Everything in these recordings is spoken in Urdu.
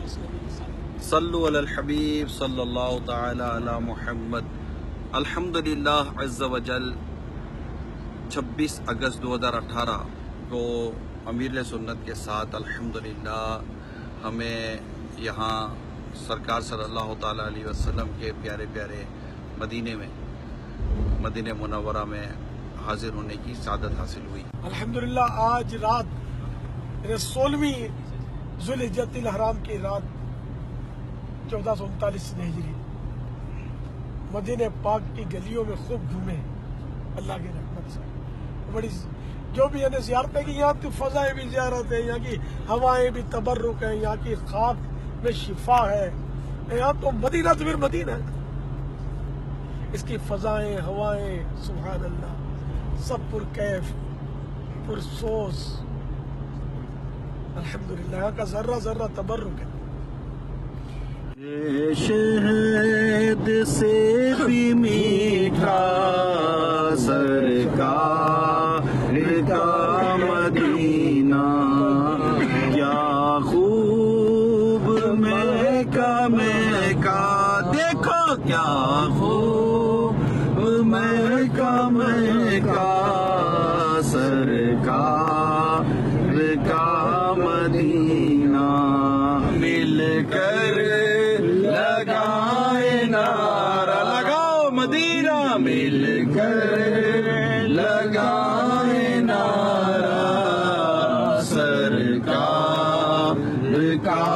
صلو علی الحبیب صلی اللہ تعالی علی محمد۔ الحمدللہ عز و جل 26 اگست 2018 کو امیر سنت کے ساتھ الحمدللہ ہمیں یہاں سرکار صلی اللہ تعالی علیہ وسلم کے پیارے پیارے مدینہ منورہ میں حاضر ہونے کی سعادت حاصل ہوئی۔ الحمدللہ آج رات 16ویں ذوالحجۃ الحرام کی رات 1439 ہجری مدینہ پاک کی گلیوں میں خوب گھومے اللہ کی رحمت سے۔ بڑی جو بھی یعنی زیارتیں کی، یہاں کی فضائیں بھی زیارت ہے، یہاں کی ہوائیں بھی تبرک ہیں، یہاں کی خاک میں شفا ہے، یہاں تو مدینہ تو پھر مدینہ ہے، اس کی فضائیں ہوائیں سبحان اللہ سب پر کیف پر سوز۔ الحمدللہ یہاں کا ذرہ ذرہ تبرک ہے۔ شہد سے بھی میٹھا سرکار کا مدینہ، کیا خوب مہکا دیکھو، کیا خوب مہکا سرکار کا مدینہ، مل کر لگائے نعرہ، لگاؤ مدینہ، مل کر لگائے نعرہ سرکار کا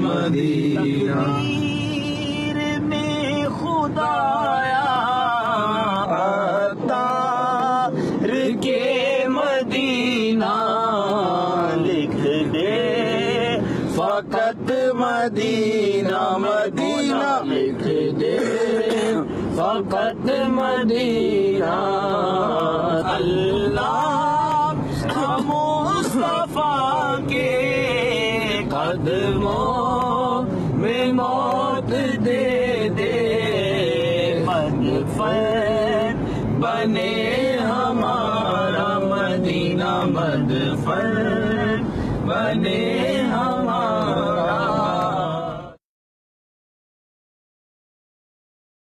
مدینہ۔ پیر نے خدایا عطار کے مدینہ لکھ دے، فقط مدینہ مدینہ لکھ دے، فقط مدینہ۔ اللہ مصطفیٰ کے قدموں میں موت دے دے، مدفن بنے ہمارا مدینہ، مدفن بنے ہمارا